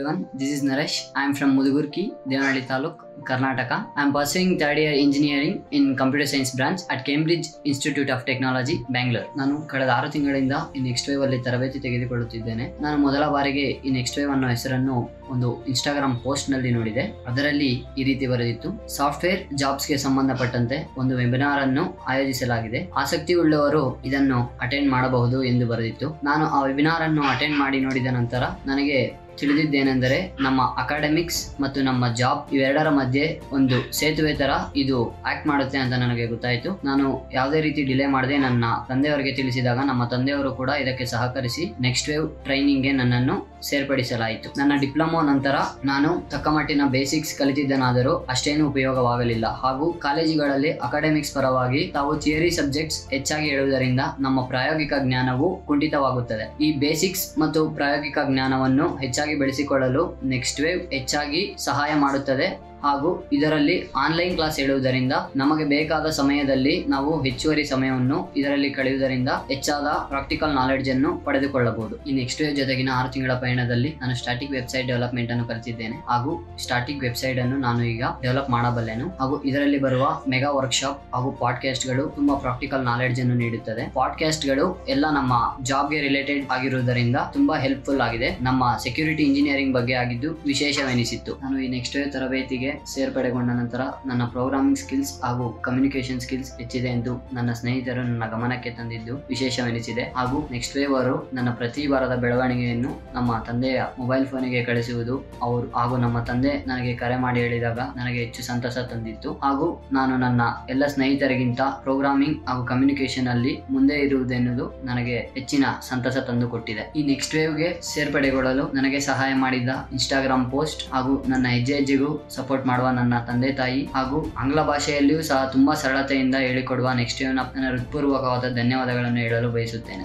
everyone, this is Naresh. I am from Mudugurki, Devanali Taluk, Karnataka. I am pursuing third year engineering in computer science branch at Cambridge Institute of Technology, Bangalore. ನಾನು ಕಳೆದ 6 ತಿಂಗಳಿಂದ ಈ next wave ಅಲ್ಲಿ ತರಬೇತಿ ತೆಗೆದುಕೊಳ್ಳುತ್ತಿದ್ದೇನೆ. ನಾನು ಮೊದಲ ಬಾರಿಗೆ ಈ ನೆಕ್ಸ್ಟ್ ವೇವ್ ಅನ್ನೋ ಹೆಸರನ್ನು ಒಂದು ಇನ್ಸ್ಟಾಗ್ರಾಮ್ ಪೋಸ್ಟ್ ನಲ್ಲಿ ನೋಡಿದೆ. ಅದರಲ್ಲಿ ಈ ರೀತಿ ಬರೆದಿತ್ತು: ಸಾಫ್ಟ್ವೇರ್ ಜಾಬ್ಸ್ ಗೆ ಸಂಬಂಧಪಟ್ಟಂತೆ ಒಂದು ವೆಬಿನಾರ್ ಅನ್ನು ಆಯೋಜಿಸಲಾಗಿದೆ. ಆಸಕ್ತಿ ಉಳ್ಳವರು ಇದನ್ನು ಅಟೆಂಡ್ ಮಾಡಬಹುದು ಎಂದು ಬರೆದಿತ್ತು. ನಾನು ಆ ವೆಬಿನಾರ್ ಅನ್ನು ಅಟೆಂಡ್ ಮಾಡಿ ನೋಡಿದ ನಂತರ ನನಗೆ ತಿಳಿದಿದ್ದೇನೆಂದರೆ ನಮ್ಮ ಅಕಾಡೆಮಿಕ್ಸ್ ಮತ್ತು ನಮ್ಮ ಜಾಬ್ ಇವೆರಡರ ಮಧ್ಯೆ ಒಂದು ಸೇತುವೆ ತರ ಇದು ಆಕ್ಟ್ ಮಾಡುತ್ತೆ ಅಂತ ನನಗೆ ಗೊತ್ತಾಯಿತು. ನಾನು ಯಾವುದೇ ರೀತಿ ಡಿಲೇ ಮಾಡದೆ ನನ್ನ ತಂದೆಯವರಿಗೆ ತಿಳಿಸಿದಾಗ ನಮ್ಮ ತಂದೆಯವರು ಕೂಡ ಇದಕ್ಕೆ ಸಹಕರಿಸಿ ನೆಕ್ಸ್ಟ್ ವೇವ್ ಟ್ರೈನಿಂಗ್ ಗೆ ನನ್ನನ್ನು ಸೇರ್ಪಡಿಸಲಾಯಿತು. ನನ್ನ ಡಿಪ್ಲೊಮಾ ನಂತರ ನಾನು ತಕ್ಕಮಟ್ಟಿನ ಬೇಸಿಕ್ಸ್ ಕಲಿತಿದ್ದನಾದರೂ ಅಷ್ಟೇನು ಉಪಯೋಗವಾಗಲಿಲ್ಲ. ಹಾಗೂ ಕಾಲೇಜುಗಳಲ್ಲಿ ಅಕಾಡೆಮಿಕ್ಸ್ ಪರವಾಗಿ ತಾವು ಥಿಯರಿ ಸಬ್ಜೆಕ್ಟ್ಸ್ ಹೆಚ್ಚಾಗಿ ಹೇಳುವುದರಿಂದ ನಮ್ಮ ಪ್ರಾಯೋಗಿಕ ಜ್ಞಾನವು ಕುಂಠಿತವಾಗುತ್ತದೆ. ಈ ಬೇಸಿಕ್ಸ್ ಮತ್ತು ಪ್ರಾಯೋಗಿಕ ಜ್ಞಾನವನ್ನು ಹೆಚ್ಚಾಗಿ ಬೆಳೆಸಿಕೊಳ್ಳಲು ನೆಕ್ಸ್ಟ್ ವೇವ್ ಹೆಚ್ಚಾಗಿ ಸಹಾಯ ಮಾಡುತ್ತದೆ. ಹಾಗೂ ಇದರಲ್ಲಿ ಆನ್ಲೈನ್ ಕ್ಲಾಸ್ ಹೇಳುವುದರಿಂದ ನಮಗೆ ಬೇಕಾದ ಸಮಯದಲ್ಲಿ ನಾವು ಹೆಚ್ಚುವರಿ ಸಮಯವನ್ನು ಇದರಲ್ಲಿ ಕಳೆಯುವುದರಿಂದ ಹೆಚ್ಚಾದ ಪ್ರಾಕ್ಟಿಕಲ್ ನಾಲೆಡ್ಜ್ ಅನ್ನು ಪಡೆದುಕೊಳ್ಳಬಹುದು. ಈ ನೆಕ್ಸ್ಟ್ ವೇವ್ ಜೊತೆಗಿನ 6 ತಿಂಗಳ ಪಯಣದಲ್ಲಿ ನಾನು ಸ್ಟಾಟಿಕ್ ವೆಬ್ಸೈಟ್ ಡೆವಲಪ್ಮೆಂಟ್ ಅನ್ನು ಕಲಿತಿದ್ದೇನೆ. ಹಾಗೂ ಸ್ಟಾಟಿಕ್ ವೆಬ್ಸೈಟ್ ಅನ್ನು ನಾನು ಈಗ ಡೆವಲಪ್ ಮಾಡಬಲ್ಲೆನು. ಹಾಗೂ ಇದರಲ್ಲಿ ಬರುವ ಮೆಗಾ ವರ್ಕ್ಶಾಪ್ ಹಾಗೂ ಪಾಡ್ಕಾಸ್ಟ್ ಗಳು ತುಂಬಾ ಪ್ರಾಕ್ಟಿಕಲ್ ನಾಲೆಡ್ಜ್ ಅನ್ನು ನೀಡುತ್ತದೆ. ಪಾಡ್ಕಾಸ್ಟ್ ಗಳು ಎಲ್ಲ ನಮ್ಮ ಜಾಬ್ ಗೆ ರಿಲೇಟೆಡ್ ಆಗಿರುವುದರಿಂದ ತುಂಬಾ ಹೆಲ್ಪ್ಫುಲ್ ಆಗಿದೆ. ನಮ್ಮ ಸೆಕ್ಯೂರಿಟಿ ಇಂಜಿನಿಯರಿಂಗ್ ಬಗ್ಗೆ ಆಗಿದ್ದು ವಿಶೇಷವೆನಿಸಿತ್ತು. ನಾನು ಈ ನೆಕ್ಸ್ಟ್ ವೇವ್ ತರಬೇತಿಗೆ ಸೇರ್ಪಡೆಗೊಂಡ ನಂತರ ನನ್ನ ಪ್ರೋಗ್ರಾಮಿಂಗ್ ಸ್ಕಿಲ್ಸ್ ಹಾಗೂ ಕಮ್ಯುನಿಕೇಶನ್ ಸ್ಕಿಲ್ಸ್ ಹೆಚ್ಚಿದೆ ಎಂದು ನನ್ನ ಸ್ನೇಹಿತರು ನನ್ನ ಗಮನಕ್ಕೆ ತಂದಿದ್ದು ವಿಶೇಷವೆನಿಸಿದೆ. ಹಾಗೂ ನೆಕ್ಸ್ಟ್ ವೇವ್ ಅವರು ನನ್ನ ಪ್ರತಿ ವಾರದ ಬೆಳವಣಿಗೆಯನ್ನು ನಮ್ಮ ತಂದೆಯ ಮೊಬೈಲ್ ಫೋನಿಗೆ ಕಳಿಸುವುದು ಹಾಗೂ ನಮ್ಮ ತಂದೆ ನನಗೆ ಕರೆ ಮಾಡಿ ಹೇಳಿದಾಗ ನನಗೆ ಹೆಚ್ಚು ಸಂತಸ ತಂದಿತ್ತು. ಹಾಗೂ ನಾನು ನನ್ನ ಎಲ್ಲ ಸ್ನೇಹಿತರಿಗಿಂತ ಪ್ರೋಗ್ರಾಮಿಂಗ್ ಹಾಗೂ ಕಮ್ಯುನಿಕೇಶನ್ ಅಲ್ಲಿ ಮುಂದೆ ಇರುವುದೆನ್ನುವುದು ನನಗೆ ಹೆಚ್ಚಿನ ಸಂತಸ ತಂದು ಕೊಟ್ಟಿದೆ. ಈ ನೆಕ್ಸ್ಟ್ ವೇವ್ಗೆ ಸೇರ್ಪಡೆಗೊಳ್ಳಲು ನನಗೆ ಸಹಾಯ ಮಾಡಿದ ಇನ್ಸ್ಟಾಗ್ರಾಮ್ ಪೋಸ್ಟ್ ಹಾಗೂ ನನ್ನ ಹೆಜ್ಜೆಗೂ ಸಪೋರ್ಟ್ ಮಾಡುವ ನನ್ನ ತಂದೆ ತಾಯಿ ಹಾಗೂ ಆಂಗ್ಲ ಭಾಷೆಯಲ್ಲಿಯೂ ಸಹ ತುಂಬಾ ಸರಳತೆಯಿಂದ ಹೇಳಿಕೊಡುವ ನೆಕ್ಸ್ಟ್ ವೇವ್ನ ನನ್ನ ಹೃತ್ಪೂರ್ವಕವಾದ ಧನ್ಯವಾದಗಳನ್ನು ಹೇಳಲು ಬಯಸುತ್ತೇನೆ.